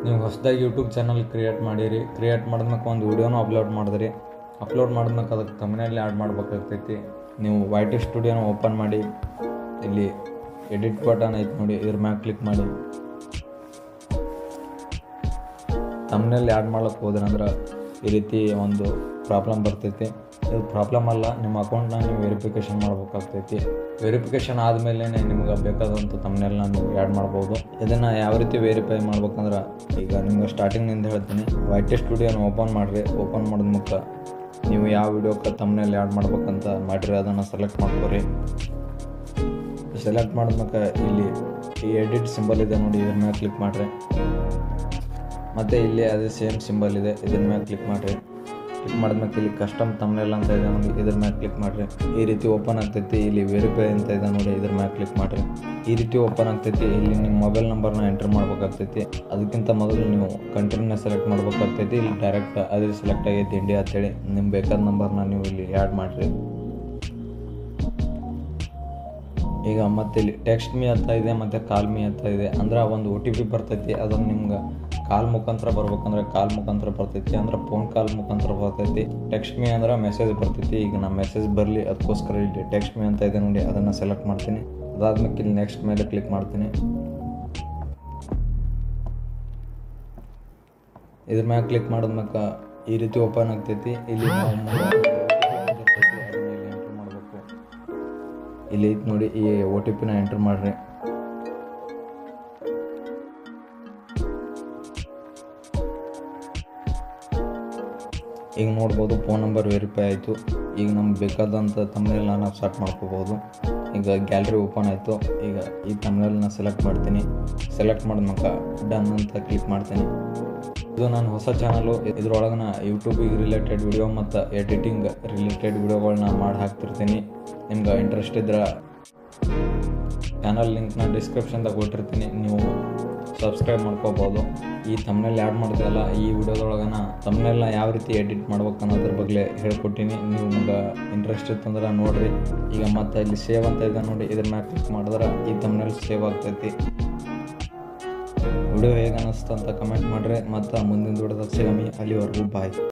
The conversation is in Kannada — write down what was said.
ನೀವು ಹೊಸದಾಗಿ ಯೂಟ್ಯೂಬ್ ಚಾನಲ್ ಕ್ರಿಯೇಟ್ ಮಾಡಿದ್ಮೇಲೆ ಒಂದು ವೀಡಿಯೋನೂ ಅಪ್ಲೋಡ್ ಮಾಡಿದ್ರಿ. ಅಪ್ಲೋಡ್ ಮಾಡಿದ್ಮೇಲೆ ಅದಕ್ಕೆ ಥಂಬ್ನೇಲ್ ಆ್ಯಡ್ ಮಾಡ್ಬೇಕಾಗ್ತೈತಿ. ನೀವು YT ಸ್ಟುಡಿಯೋನ ಓಪನ್ ಮಾಡಿ, ಇಲ್ಲಿ ಎಡಿಟ್ ಬಟನ್ ಐತೆ ನೋಡಿ, ಇದ್ರ ಮ್ಯಾಗ ಕ್ಲಿಕ್ ಮಾಡಿ ಥಂಬ್ನೇಲ್ ಆ್ಯಡ್ ಮಾಡ್ಲಿಕ್ಕೆ ಹೋದ್ರಂದ್ರೆ ಈ ರೀತಿ ಒಂದು ಪ್ರಾಬ್ಲಮ್ ಬರ್ತೈತಿ. ಇದು ಪ್ರಾಬ್ಲಮ್ ಅಲ್ಲ, ನಿಮ್ಮ ಅಕೌಂಟ್ನ ನೀವು ವೆರಿಫಿಕೇಷನ್ ಮಾಡ್ಬೇಕಾಗ್ತೈತಿ. ವೆರಿಫಿಕೇಷನ್ ಆದಮೇಲೆ ನಿಮ್ಗೆ ಬೇಕಾದಂಥ ಥಂಬ್ನೇಲ್ನ ನೀವು ಆ್ಯಡ್ ಮಾಡ್ಬೋದು. ಇದನ್ನು ಯಾವ ರೀತಿ ವೆರಿಫೈ ಮಾಡ್ಬೇಕಂದ್ರೆ, ಈಗ ನಿಮ್ಗೆ ಸ್ಟಾರ್ಟಿಂಗ್ನಿಂದ ಹೇಳ್ತೀನಿ. YT ಸ್ಟುಡಿಯೋನ ಓಪನ್ ಮಾಡಿರಿ. ಓಪನ್ ಮಾಡಿದ್ಮೇಲೆ ನೀವು ಯಾವ ವಿಡಿಯೋಕ್ಕೆ ಥಂಬ್ನೇಲ್ ಆ್ಯಡ್ ಮಾಡ್ಬೇಕಂತ ಮಾಡಿರಿ ಅದನ್ನು ಸೆಲೆಕ್ಟ್ ಮಾಡ್ಕೊರಿ. ಸೆಲೆಕ್ಟ್ ಮಾಡಿದ್ಮೇಲೆ ಇಲ್ಲಿ ಈ ಎಡಿಟ್ ಸಿಂಬಲ್ ಇದೆ ನೋಡಿ, ಇದ್ರ ಮೇಲೆ ಕ್ಲಿಕ್ ಮಾಡಿರಿ. ಮತ್ತು ಇಲ್ಲಿ ಅದೇ ಸೇಮ್ ಸಿಂಬಲ್ ಇದೆ, ಇದ್ರ ಮೇಲೆ ಕ್ಲಿಕ್ ಮಾಡಿರಿ. ಕ್ಲಿಕ್ ಮಾಡಿದ್ಮೇಲೆ ಇಲ್ಲಿ ಕಸ್ಟಮ್ ಥಂಬ್ನೇಲ್ ಅಂತ ಇದೆ ನೋಡಿ, ಇದ್ರ ಮೇಲೆ ಕ್ಲಿಕ್ ಮಾಡಿರಿ. ಈ ರೀತಿ ಓಪನ್ ಆಗ್ತೈತಿ. ಇಲ್ಲಿ ವೆರಿಫೈ ಅಂತ ಇದೆ ನೋಡಿ, ಇದ್ರ ಮೇಲೆ ಕ್ಲಿಕ್ ಮಾಡಿರಿ. ಈ ರೀತಿ ಓಪನ್ ಆಗ್ತೈತಿ. ಇಲ್ಲಿ ನಿಮ್ಮ ಮೊಬೈಲ್ ನಂಬರ್ನ ಎಂಟರ್ ಮಾಡ್ಬೇಕಾಗ್ತೈತಿ. ಅದಕ್ಕಿಂತ ಮೊದಲು ನೀವು ಕಂಟ್ರಿನ ಸೆಲೆಕ್ಟ್ ಮಾಡ್ಬೇಕಾಗ್ತೈತಿ. ಇಲ್ಲಿ ಡೈರೆಕ್ಟ್ ಅದೇ ಸೆಲೆಕ್ಟ್ ಆಗೈತಿ ಇಂಡಿಯಾ ಅಂತೇಳಿ. ನಿಮ್ಗೆ ಬೇಕಾದ ನಂಬರ್ನ ನೀವು ಇಲ್ಲಿ ಆ್ಯಡ್ ಮಾಡಿರಿ. ಈಗ ಮತ್ತೆ ಇಲ್ಲಿ ಟೆಕ್ಸ್ಟ್ ಮೀ ಅಂತ ಇದೆ ಮತ್ತು ಕಾಲ್ ಮೀ ಅಂತ ಇದೆ. ಅಂದ್ರೆ ಒಂದು OTP ಬರ್ತೈತಿ. ಅದನ್ನು ನಿಮ್ಗೆ ಕಾಲ್ ಮುಖಾಂತರ ಬರ್ಬೇಕಂದ್ರೆ ಕಾಲ್ ಮುಖಾಂತರ ಬರ್ತೈತಿ, ಅಂದ್ರೆ ಫೋನ್ ಕಾಲ್ ಮುಖಾಂತರ ಬರ್ತೈತಿ. ಟೆಕ್ಸ್ಟ್ ಮೀ ಅಂದ್ರೆ ಮೆಸೇಜ್ ಬರ್ತೈತಿ. ಈಗ ನಾನು ಮೆಸೇಜ್ ಬರಲಿ ಅದಕ್ಕೋಸ್ಕರ ಇಲ್ಲಿ ಟೆಕ್ಸ್ಟ್ ಮೀ ಅಂತ ಇದೆ ನೋಡಿ, ಅದನ್ನು ಸೆಲೆಕ್ಟ್ ಮಾಡ್ತೀನಿ. ಅದಾದ್ಮೇಲೆ ಇಲ್ಲಿ ನೆಕ್ಸ್ಟ್ ಮೇಲೆ ಕ್ಲಿಕ್ ಮಾಡ್ತೀನಿ. ಇದ್ರ ಮ್ಯಾಗ ಕ್ಲಿಕ್ ಮಾಡಿದ್ಮೇಲೆ ಈ ರೀತಿ ಓಪನ್ ಆಗ್ತೈತಿ. ಇಲ್ಲಿ ಇಲ್ಲಿ ಐತೆ ನೋಡಿ, ಈ OTPನ ಎಂಟರ್ ಮಾಡಿರಿ. ಈಗ ನೋಡ್ಬೋದು ಫೋನ್ ನಂಬರ್ ವೆರಿಫೈ ಆಯಿತು. ಈಗ ನಮ್ಗೆ ಬೇಕಾದಂಥ ಥಂಬ್ನೇಲ್ನ ನಾವು ಸೆಟ್ ಮಾಡ್ಕೋಬೋದು. ಈಗ ಗ್ಯಾಲರಿ ಓಪನ್ ಆಯಿತು. ಈಗ ಈ ಥಂಬ್ನೇಲ್ನ ಸೆಲೆಕ್ಟ್ ಮಾಡ್ತೀನಿ. ಸೆಲೆಕ್ಟ್ ಮಾಡಿದ್ಮೇಲೆ ಡನ್ ಅಂತ ಕ್ಲಿಕ್ ಮಾಡ್ತೀನಿ. ಇದು ನಾನು ಹೊಸ ಚಾನಲು. ಇದ್ರೊಳಗೆ ಯೂಟ್ಯೂಬಿಗೆ ರಿಲೇಟೆಡ್ ವಿಡಿಯೋ ಮತ್ತು ಎಡಿಟಿಂಗ್ ರಿಲೇಟೆಡ್ ವಿಡಿಯೋಗಳನ್ನ ಮಾಡಿ ಹಾಕ್ತಿರ್ತೀನಿ. ನಿಮ್ಗೆ ಇಂಟ್ರೆಸ್ಟ್ ಇದ್ರೆ ಚಾನಲ್ ಲಿಂಕ್ನ ಡಿಸ್ಕ್ರಿಪ್ಷನ್ದಾಗ ಕೊಟ್ಟಿರ್ತೀನಿ, ನೀವು ಸಬ್ಸ್ಕ್ರೈಬ್ ಮಾಡ್ಕೋಬೋದು. ಈ ಥಂಬ್ನೇಲ್ ಆ್ಯಡ್ ಮಾಡಿದ್ರಲ್ಲ, ಈ ವಿಡಿಯೋದೊಳಗೆ ಥಂಬ್ನೇಲ್ನ ಯಾವ ರೀತಿ ಎಡಿಟ್ ಮಾಡ್ಬೇಕು ಅನ್ನೋದ್ರ ಬಗ್ಗೆ ಹೇಳ್ಕೊಟ್ಟಿನಿ. ನೀವು ನಿಮ್ಗೆ ಇಂಟ್ರೆಸ್ಟ್ ಇತ್ತಂದ್ರೆ ನೋಡಿರಿ. ಈಗ ಮತ್ತೆ ಇಲ್ಲಿ ಸೇವ್ ಅಂತ ಇದೆ ನೋಡಿ, ಇದ್ರ ಮ್ಯಾಗ ಕ್ಲಿಕ್ ಮಾಡಿದ್ರೆ ಈ ಥಂಬ್ನೇಲ್ ಸೇವ್ ಆಗ್ತೈತಿ. ವಿಡಿಯೋ ಹೇಗೆ ಅನ್ನಿಸ್ತು ಅಂತ ಕಮೆಂಟ್ ಮಾಡಿರಿ. ಮತ್ತು ಮುಂದಿನ ವಿಡಿಯೋದಾಗ ಸಿಗಮಿ. ಅಲ್ಲಿವರೆಗೂ ಬಾಯ್.